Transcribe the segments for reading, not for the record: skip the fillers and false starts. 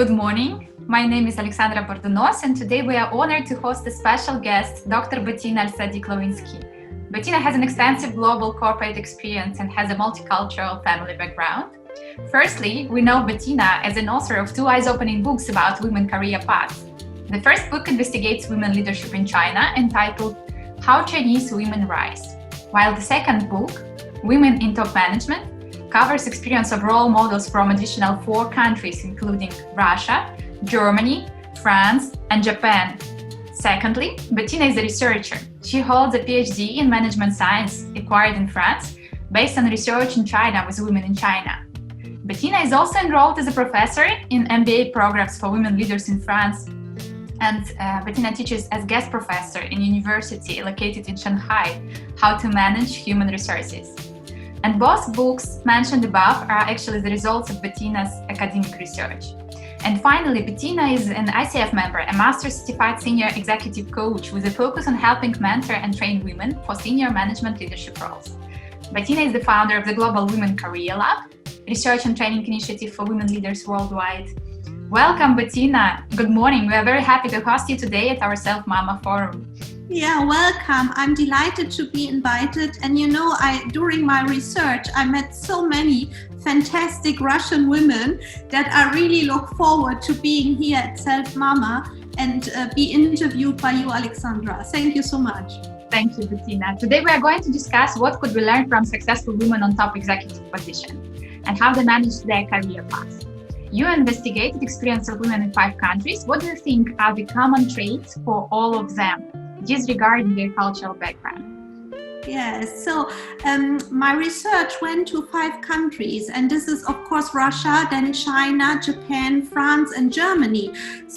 Good morning. My name is Alexandra Bordunos, and today we are honored to host a special guest, Dr. Bеттina Al Sadiq Lowinski. Bettina has an extensive global corporate experience and has a multicultural family background. Firstly, we know Bettina as an author of two eyes-opening books about women career paths. The first book investigates women leadership in China, entitled How Chinese Women Rise, while the second book, Women in Top Management, covers experience of role models from additional 4 countries, including Russia, Germany, France, and Japan. Secondly, Bettina is a researcher. She holds a PhD in management science acquired in France, based on research in China with women in China. Bettina is also enrolled as a professor in MBA programs for women leaders in France, and Bettina teaches as guest professor in a university located in Shanghai how to manage human resources. And both books mentioned above are actually the results of Bettina's academic research. And finally, Bettina is an ICF member, a Master Certified Senior Executive Coach with a focus on helping mentor and train women for senior management leadership roles. Bettina is the founder of the Global Women Career Lab, research and training initiative for women leaders worldwide. Welcome, Bettina. Good morning. We are very happy to host you today at our SelfMama forum. Yeah, welcome. I'm delighted to be invited. And you know, during my research, I met so many fantastic Russian women that I really look forward to being here at SelfMama and be interviewed by you, Alexandra. Thank you so much. Thank you, Bettina. Today we are going to discuss what could we learn from successful women on top executive positions and how they manage their career paths. You investigated experience of women in 5 countries. What do you think are the common traits for all of them, disregarding their cultural background? Yes, so my research went to 5 countries, and this is of course Russia, then China, Japan, France, and Germany.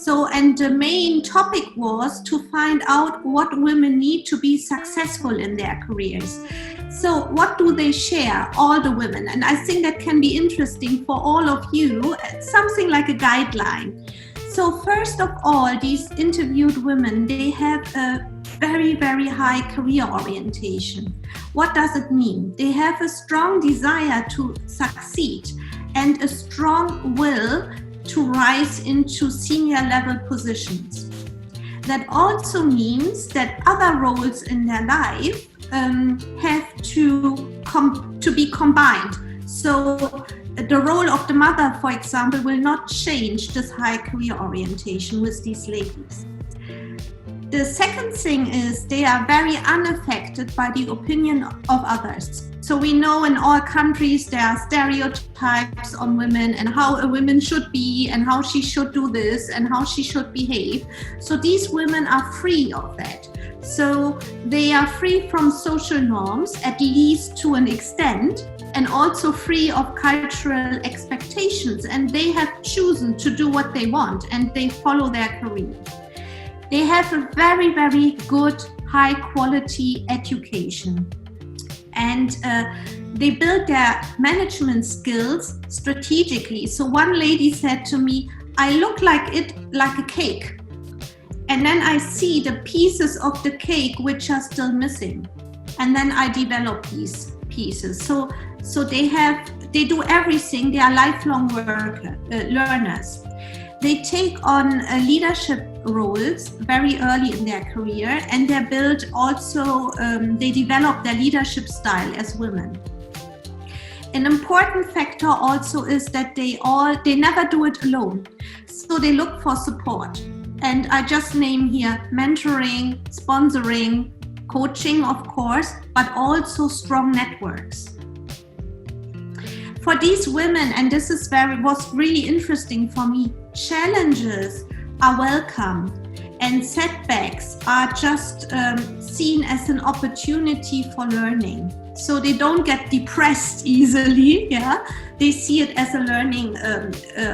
And the main topic was to find out what women need to be successful in their careers. So what do they share, all the women? And I think that can be interesting for all of you, something like a guideline. So first of all, these interviewed women, they have a very, very high career orientation. What does it mean? They have a strong desire to succeed and a strong will to rise into senior level positions. That also means that other roles in their life have to be combined. So the role of the mother, for example, will not change this high career orientation with these ladies. The second thing is they are very unaffected by the opinion of others. So we know in all countries there are stereotypes on women and how a woman should be and how she should do this and how she should behave. So these women are free of that. So they are free from social norms, at least to an extent, and also free of cultural expectations. And they have chosen to do what they want and they follow their career. They have a very, very good, high quality education. And they build their management skills strategically. So one lady said to me, I look like a cake. And then I see the pieces of the cake which are still missing. And then I develop these pieces. So they do everything. They are lifelong learners. They take on leadership roles very early in their career, and they build also, they develop their leadership style as women. An important factor also is that they never do it alone. So they look for support. And I just name here mentoring, sponsoring, coaching, of course, but also strong networks. For these women, and this is was really interesting for me, challenges are welcome and setbacks are just seen as an opportunity for learning. So they don't get depressed easily, yeah? They see it as a learning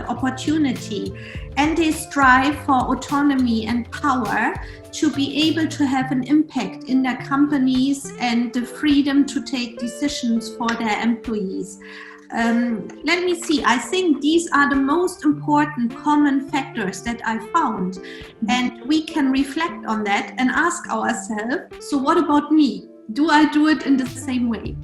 opportunity. And they strive for autonomy and power to be able to have an impact in their companies and the freedom to take decisions for their employees. Let me see, I think these are the most important common factors that I found. And we can reflect on that and ask ourselves, so what about me? Do I do it in the same way?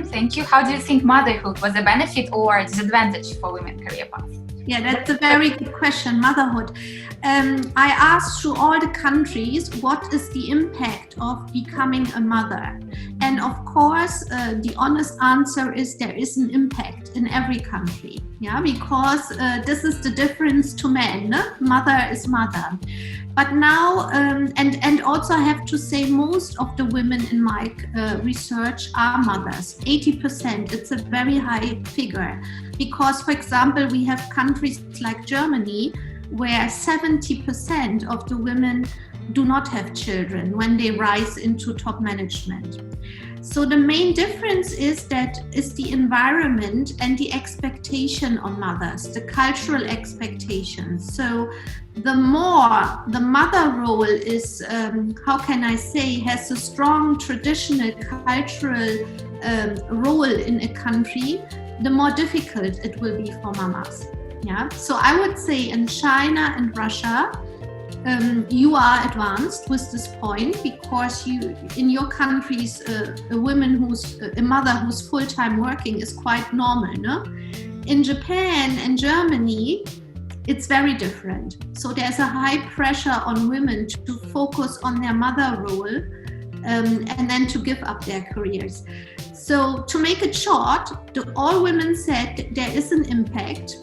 Thank you. How do you think motherhood was a benefit or disadvantage for women career paths? Yeah, that's a very good question, motherhood. I asked through all the countries, what is the impact of becoming a mother? And of course, the honest answer is there is an impact in every country. Yeah, because this is the difference to men. No? Mother is mother. But now, and also I have to say most of the women in my research are mothers, 80%. It's a very high figure. Because, for example, we have countries like Germany where 70% of the women do not have children when they rise into top management. So the main difference is the environment and the expectation on mothers, the cultural expectations. So the more the mother role is, has a strong traditional cultural role in a country, the more difficult it will be for mamas. Yeah. So I would say in China and Russia, you are advanced with this point because in your countries, a mother who's full-time working is quite normal. No? In Japan and Germany, it's very different. So there's a high pressure on women to focus on their mother role and then to give up their careers. So to make it short, all women said there is an impact,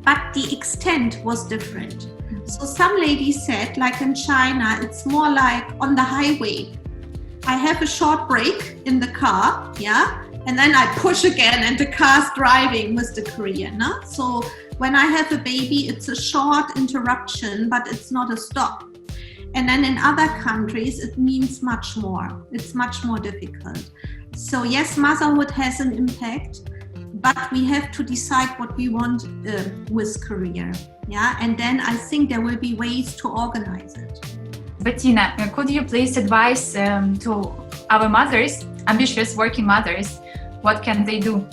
but the extent was different. So some ladies said, like in China, it's more like on the highway. I have a short break in the car, yeah, and then I push again and the car's driving with the career. No? So when I have a baby, it's a short interruption, but it's not a stop. And then in other countries, it means much more. It's much more difficult. So yes, motherhood has an impact, but we have to decide what we want with career. Yeah, and then I think there will be ways to organize it. Bettina, could you please advise to our mothers, ambitious working mothers, what can they do?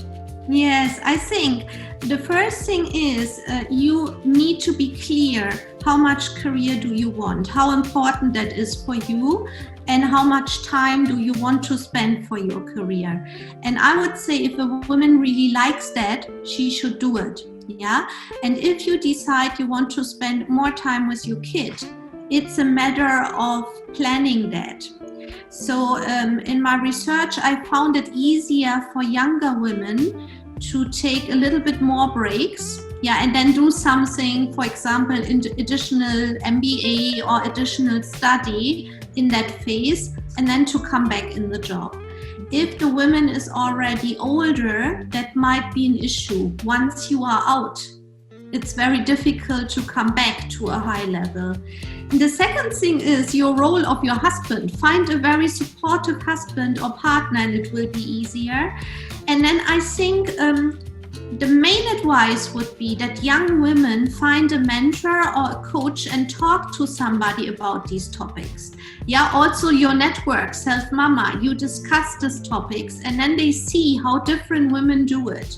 Yes, I think the first thing is you need to be clear how much career do you want, how important that is for you, and how much time do you want to spend for your career. And I would say if a woman really likes that, she should do it. Yeah, and if you decide you want to spend more time with your kid, it's a matter of planning that. So in my research, I found it easier for younger women to take a little bit more breaks, yeah, and then do something, for example, additional MBA or additional study in that phase, and then to come back in the job. If the woman is already older, that might be an issue. Once you are out, it's very difficult to come back to a high level. And the second thing is your role of your husband. Find a very supportive husband or partner and it will be easier. And then I think the main advice would be that young women find a mentor or a coach and talk to somebody about these topics. Yeah, also your network, SelfMama, you discuss these topics and then they see how different women do it.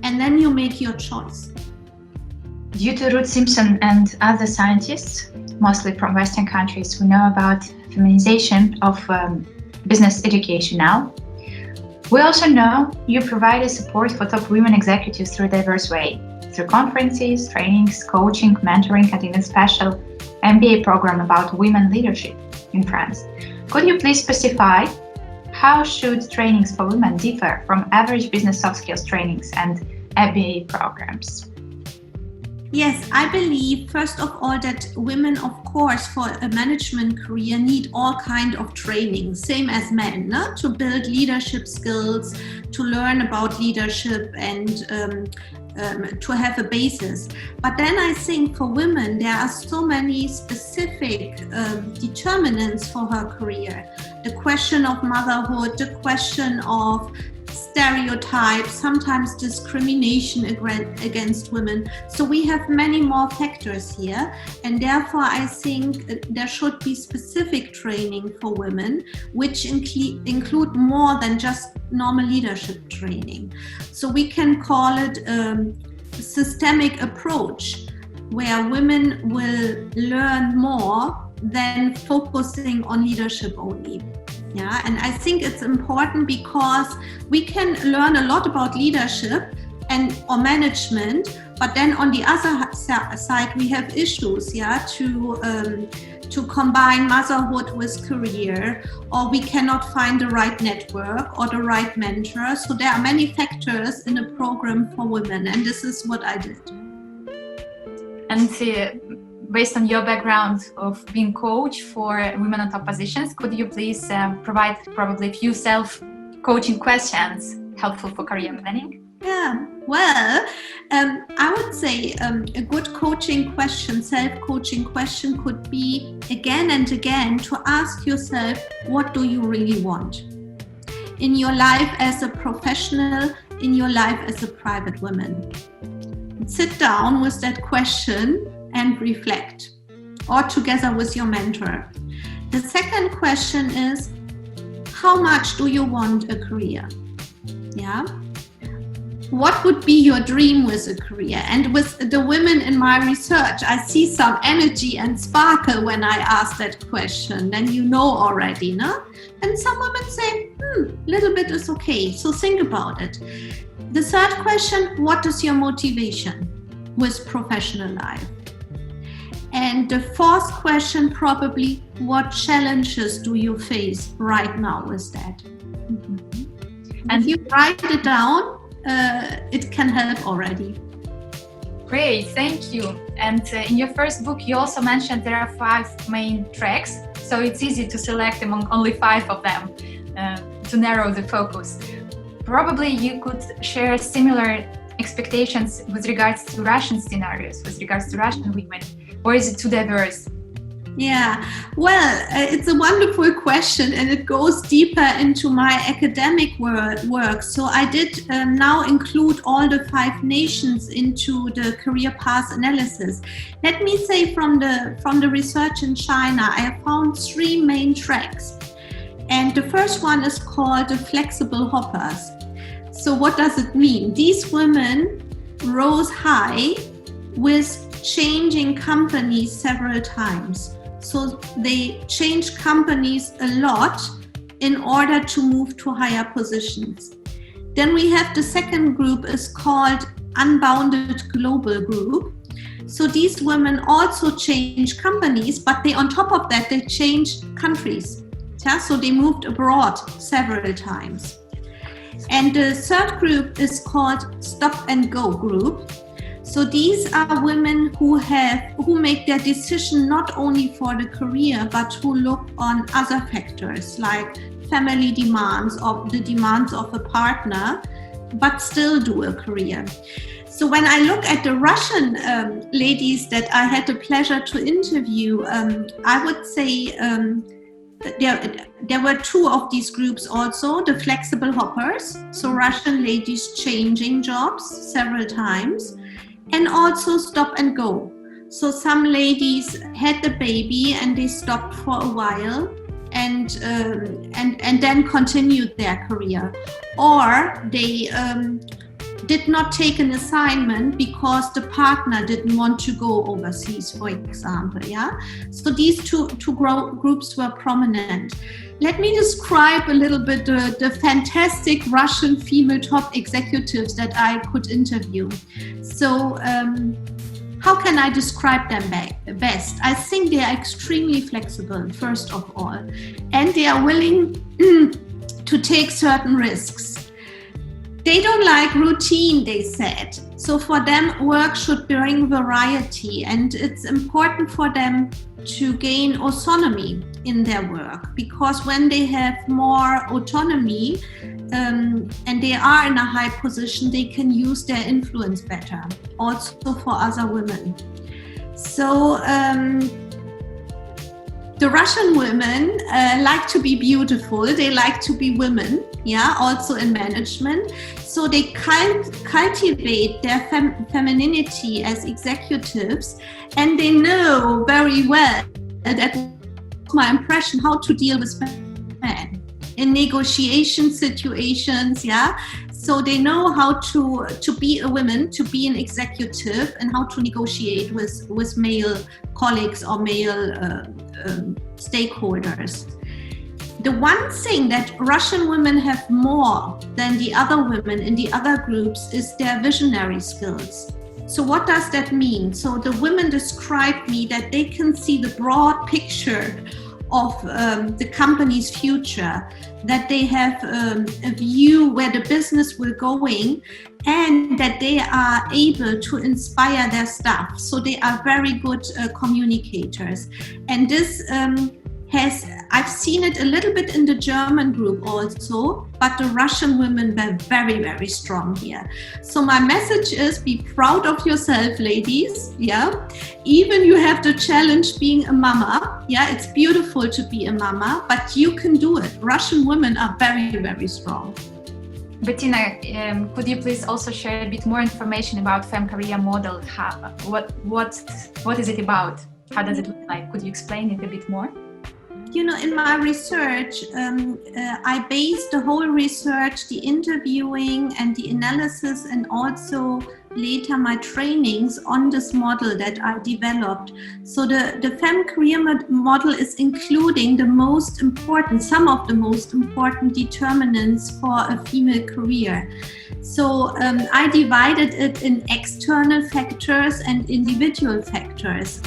And then you make your choice. Due to Ruth Simpson and other scientists, mostly from Western countries, we know about feminization of business education now. We also know you provide support for top women executives through a diverse way, through conferences, trainings, coaching, mentoring, and even special MBA program about women leadership in France. Could you please specify how should trainings for women differ from average business soft skills trainings and MBA programs? Yes, I believe, first of all, that women, of course, for a management career need all kind of training, same as men, no? To build leadership skills, to learn about leadership and to have a basis. But then I think for women, there are so many specific determinants for her career. The question of motherhood, the question of stereotypes, sometimes discrimination against women. So we have many more factors here, and therefore I think there should be specific training for women, which include more than just normal leadership training. So we can call it a systemic approach, where women will learn more than focusing on leadership only. Yeah, and I think it's important because we can learn a lot about leadership, or management, but then on the other side we have issues, to combine motherhood with career, or we cannot find the right network or the right mentor. So there are many factors in a program for women, and this is what I did. And based on your background of being coach for women on top positions, could you please provide probably a few self-coaching questions helpful for career planning? Yeah, well, I would say a good coaching question, self-coaching question could be again and again to ask yourself, what do you really want in your life as a professional, in your life as a private woman? Sit down with that question and reflect, or together with your mentor. The second question is, how much do you want a career? Yeah. What would be your dream with a career? And with the women in my research, I see some energy and sparkle when I ask that question. Then you know already, no? And some women say, little bit is okay. So think about it. The third question, what is your motivation with professional life? And the fourth question, probably, what challenges do you face right now with that? Mm-hmm. And if you write it down, it can help already. Great, thank you. And in your first book, you also mentioned there are 5 main tracks, so it's easy to select among only 5 of them to narrow the focus. Probably you could share similar expectations with regards to Russian scenarios, with regards to Russian women, or is it too diverse? Yeah, well, it's a wonderful question, and it goes deeper into my academic work. So I did now include all the 5 nations into the career path analysis. Let me say from the research in China, I have found 3 main tracks. And the first one is called the flexible hoppers. So what does it mean? These women rose high with changing companies several times. So they changed companies a lot in order to move to higher positions. Then we have the second group is called Unbounded Global Group. So these women also change companies, but they on top of that, they changed countries. Yeah? So they moved abroad several times. And the third group is called Stop and Go Group. So these are women who make their decision not only for the career, but who look on other factors like family demands or the demands of a partner, but still do a career. So when I look at the Russian ladies that I had the pleasure to interview, I would say there were 2 of these groups also, the flexible hoppers, so Russian ladies changing jobs several times, and also stop and go. So some ladies had the baby and they stopped for a while and then continued their career, or they did not take an assignment because the partner didn't want to go overseas, for example. Yeah. So these two groups were prominent. Let me describe a little bit the fantastic Russian female top executives that I could interview. So how can I describe them best? I think they are extremely flexible, first of all, and they are willing to take certain risks. They don't like routine, they said. So for them, work should bring variety, and it's important for them to gain autonomy in their work, because when they have more autonomy and they are in a high position, they can use their influence better, also for other women. So the Russian women like to be beautiful, they like to be women, yeah, also in management. So they cultivate their femininity as executives, and they know very well, that's my impression, how to deal with men in negotiation situations, yeah. So they know how to be a woman, to be an executive, and how to negotiate with male colleagues or male stakeholders. the one thing that Russian women have more than the other women in the other groups is their visionary skills. So what does that mean? So the women describe me that they can see the broad picture of the company's future, that they have a view where the business will going, and that they are able to inspire their staff. So they are very good communicators. And this I've seen it a little bit in the German group also, but the Russian women were very, very strong here. So my message is, be proud of yourself, ladies. Yeah, even you have the challenge being a mama. Yeah, it's beautiful to be a mama, but you can do it. Russian women are very, very strong. Bettina, could you please also share a bit more information about Career model? What is it about? How does it look like? Could you explain it a bit more? You know, in my research, I based the whole research, the interviewing and the analysis, and also later my trainings on this model that I developed. So the Career model is including some of the most important determinants for a female career. So I divided it in external factors and individual factors.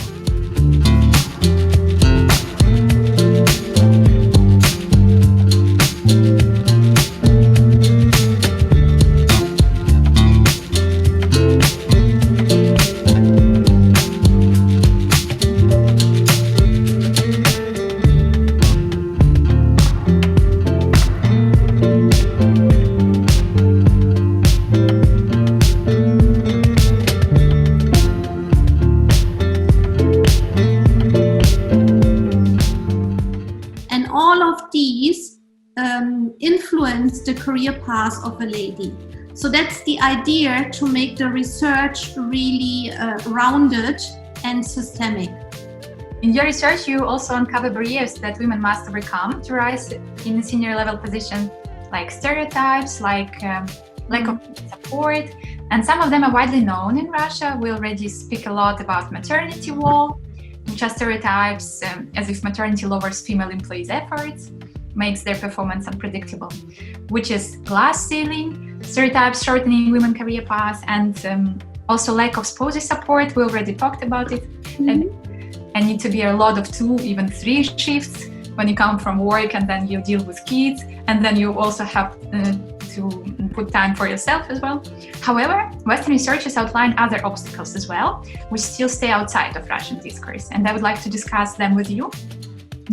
Influence the career path of a lady. So that's the idea, to make the research really rounded and systemic. In your research, you also uncover barriers that women must overcome to rise in a senior level position, like stereotypes, like lack of support, and some of them are widely known in Russia. We already speak a lot about maternity wall, which are stereotypes as if maternity lowers female employees' efforts, makes their performance unpredictable, which is glass ceiling, stereotypes shortening women's career paths, and also lack of spousal support. We already talked about it. And need to be a lot of 2, even 3 shifts when you come from work, and then you deal with kids, and then you also have to put time for yourself as well. However, Western researchers outline other obstacles as well, which still stay outside of Russian discourse, and I would like to discuss them with you.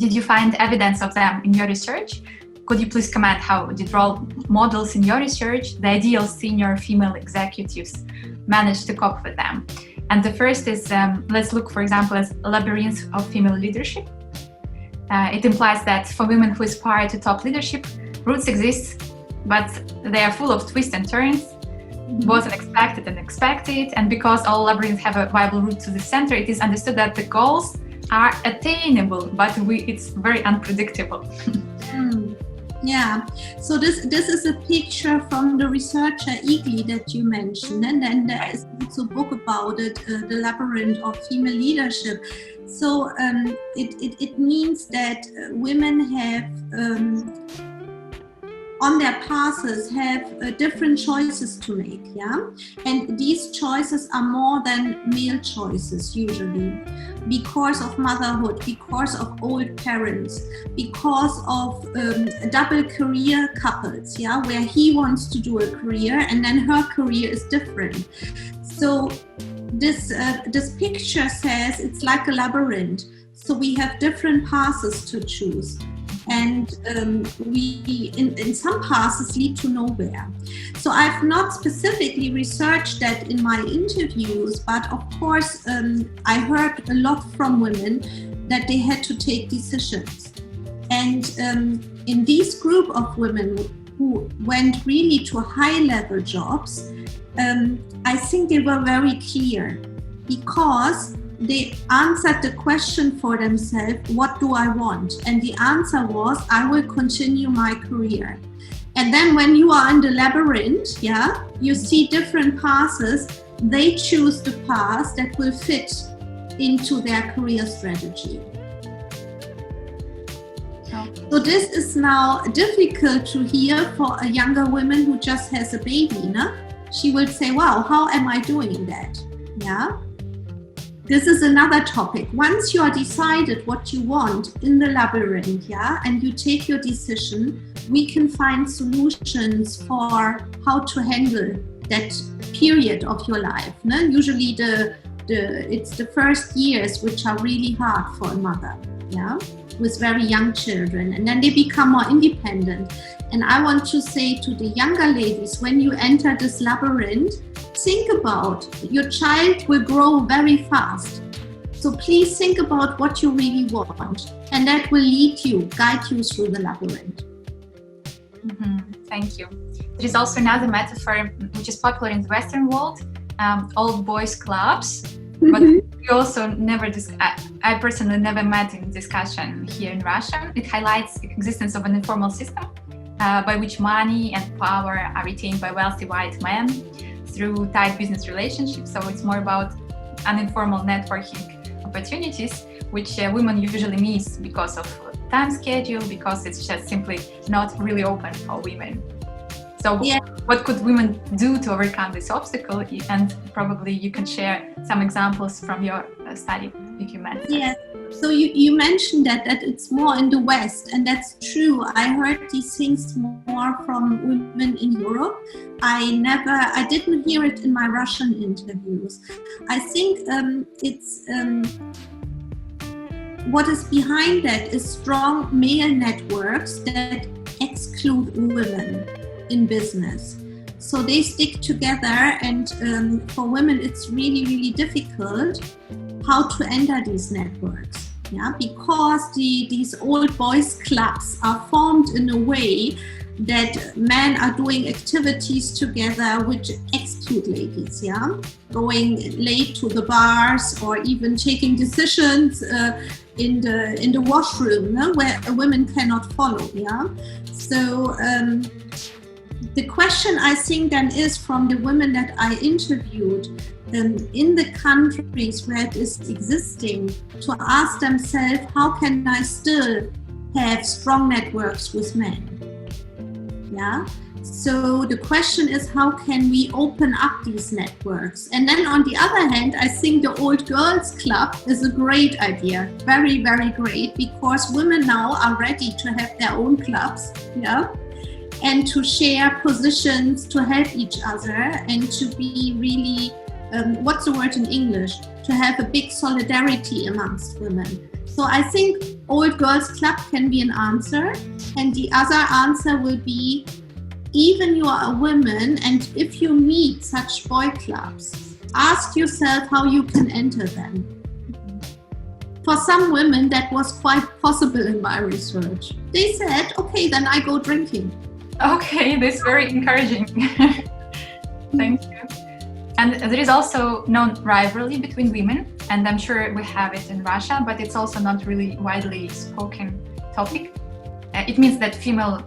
Did you find evidence of them in your research? Could you please comment how did role models in your research, the ideal senior female executives, manage to cope with them? And the first is, let's look, for example, as a labyrinth of female leadership. It implies that for women who aspire to top leadership, routes exist, but they are full of twists and turns, both unexpected and expected. And because all labyrinths have a viable route to the center, it is understood that the goals are attainable, but it's very unpredictable. Yeah, so this is a picture from the researcher Igli that you mentioned, and then there is also a book about it, The Labyrinth of Female Leadership. So it means that women have on their paths have different choices to make, yeah? And these choices are more than male choices usually, because of motherhood, because of old parents, because of double career couples, yeah, where he wants to do a career and then her career is different. So this picture says it's like a labyrinth. So we have different paths to choose. And we, in some paths, lead to nowhere. So I've not specifically researched that in my interviews, but of course, I heard a lot from women that they had to take decisions. And in this group of women who went really to high-level jobs, I think they were very clear, because they answered the question for themselves, what do I want? And the answer was, I will continue my career. And then when you are in the labyrinth, yeah, you see different paths, they choose the path that will fit into their career strategy. So So this is now difficult to hear for a younger woman who just has a baby, no? She will say, wow, how am I doing that? Yeah. This is another topic. Once you are decided what you want in the labyrinth, yeah, and you take your decision, we can find solutions for how to handle that period of your life. No? Usually it's the first years which are really hard for a mother, yeah, with very young children, and then they become more independent. And I want to say to the younger ladies, when you enter this labyrinth, think about your child will grow very fast. So please think about what you really want, and that will guide you through the labyrinth. Thank you. There is also another metaphor which is popular in the Western world, old boys clubs. But we also never I personally never met in discussion here in Russia. It highlights the existence of an informal system by which money and power are retained by wealthy white men through tight business relationships. So it's more about uninformal networking opportunities, which women usually miss because of time schedule, because it's just simply not really open for women. So what could women do to overcome this obstacle? And probably you can share some examples from your study, if you mentioned. Yes. So you mentioned that it's more in the West, and that's true. I heard these things more from women in Europe. I didn't hear it in my Russian interviews. I think what is behind that is strong male networks that exclude women in business. So they stick together, and for women it's really, really difficult how to enter these networks, yeah, because these old boys clubs are formed in a way that men are doing activities together which exclude ladies, yeah, going late to the bars or even taking decisions in the washroom, no? Where women cannot follow, yeah. So the question I think then is from the women that I interviewed in the countries where it is existing, to ask themselves, how can I still have strong networks with men? Yeah. So the question is, how can we open up these networks? And then on the other hand, I think the Old Girls Club is a great idea, very, very great, because women now are ready to have their own clubs, yeah, and to share positions, to help each other, and to be really, what's the word in English? To have a big solidarity amongst women. So I think Old Girls Club can be an answer, and the other answer will be, even you are a woman, and if you meet such boy clubs, ask yourself how you can enter them. For some women, that was quite possible in my research. They said, okay, then I go drinking. Okay, that's very encouraging. Thank you. And there is also no rivalry between women, and I'm sure we have it in Russia, but it's also not really widely spoken topic. It means that female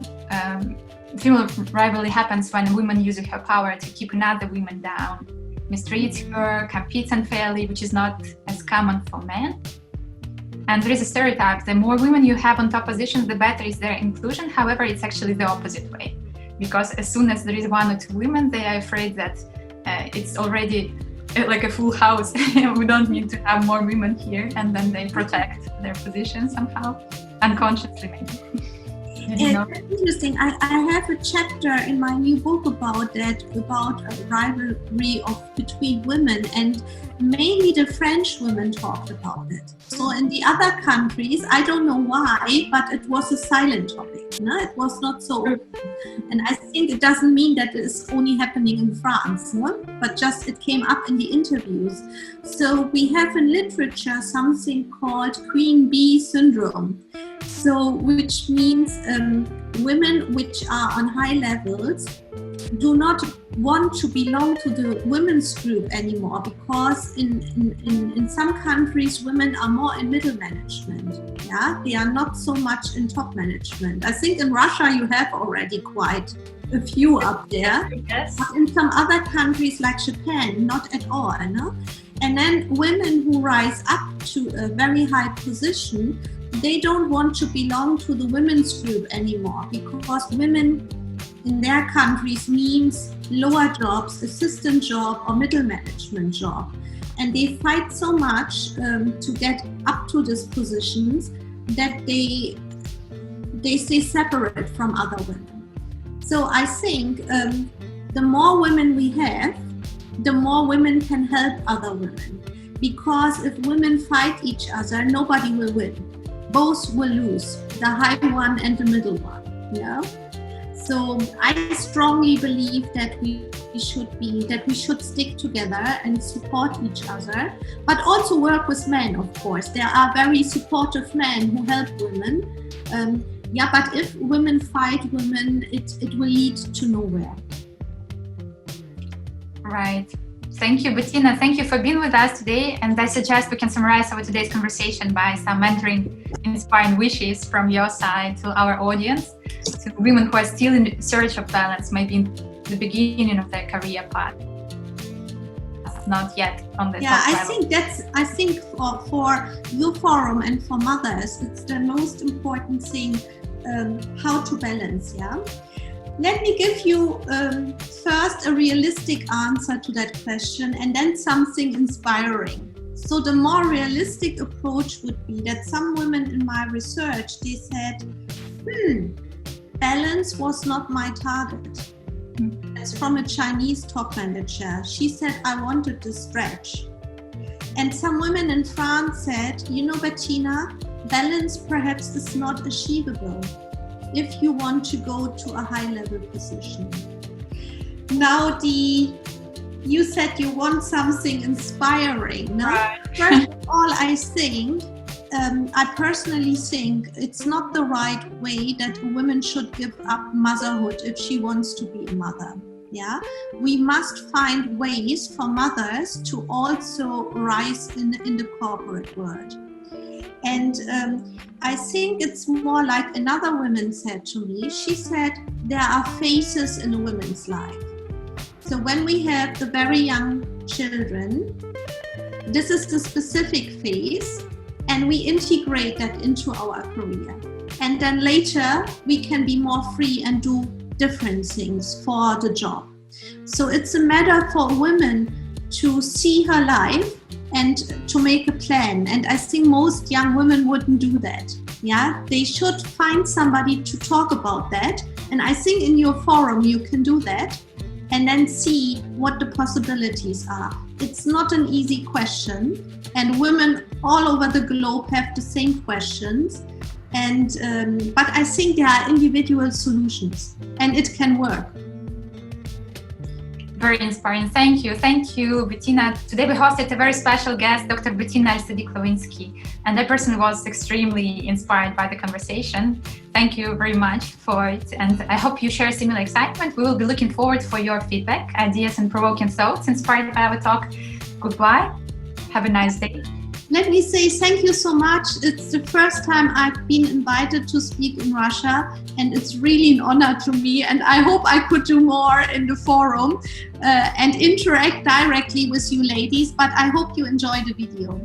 rivalry happens when a woman uses her power to keep another woman down, mistreats her, competes unfairly, which is not as common for men. And there is a stereotype: the more women you have on top positions, the better is their inclusion. However, it's actually the opposite way, because as soon as there is one or two women, they are afraid that it's already like a full house. We don't need to have more women here, and then they protect their position somehow, unconsciously maybe. It's interesting. I have a chapter in my new book about that, about a rivalry between women, and mainly the French women talked about it. So in the other countries, I don't know why, but it was a silent topic. No? It was not so open. And I think it doesn't mean that it's only happening in France, no? But just it came up in the interviews. So we have in literature something called Queen Bee syndrome. So, which means women which are on high levels do not want to belong to the women's group anymore, because in some countries women are more in middle management. Yeah, they are not so much in top management. I think in Russia you have already quite a few up there. Yes. But in some other countries like Japan, not at all. No? And then women who rise up to a very high position they don't want to belong to the women's group anymore, because women in their countries means lower jobs, assistant job or middle management job. And they fight so much to get up to these positions that they stay separate from other women. So I think the more women we have, the more women can help other women. Because if women fight each other, nobody will win. Both will lose, the high one and the middle one. Yeah. So I strongly believe that we should stick together and support each other, but also work with men, of course. There are very supportive men who help women. But if women fight women, it will lead to nowhere. Right. Thank you, Bettina. Thank you for being with us today. And I suggest we can summarize our today's conversation by some mentoring, inspiring wishes from your side to our audience, to women who are still in search of balance, maybe in the beginning of their career path, not yet on the top level. I think for your forum and for mothers, it's the most important thing, how to balance. Yeah. Let me give you first a realistic answer to that question, and then something inspiring. So the more realistic approach would be that some women in my research, they said, balance was not my target. It's from a Chinese top manager. She said, I wanted to stretch. And some women in France said, Bettina, balance perhaps is not achievable if you want to go to a high-level position. Now, you said you want something inspiring. No? Right. First of all, I personally think it's not the right way that a woman should give up motherhood if she wants to be a mother. Yeah, we must find ways for mothers to also rise in the corporate world. And I think it's more like another woman said to me. She said there are phases in a woman's life. So when we have the very young children, this is the specific phase, and we integrate that into our career. And then later we can be more free and do different things for the job. So it's a matter for women to see her life and to make a plan. And I think most young women wouldn't do that. Yeah, they should find somebody to talk about that. And I think in your forum you can do that and then see what the possibilities are. It's not an easy question, and women all over the globe have the same questions. And but I think there are individual solutions, and it can work. Very inspiring. Thank you, Bettina. Today we hosted a very special guest, Dr. Bеттina Al Sadiq Lowinski, and that person was extremely inspired by the conversation. Thank you very much for it, and I hope you share similar excitement. We will be looking forward for your feedback, ideas, and provoking thoughts inspired by our talk. Goodbye. Have a nice day. Let me say thank you so much. It's the first time I've been invited to speak in Russia, and it's really an honor to me, and I hope I could do more in the forum and interact directly with you ladies, but I hope you enjoy the video.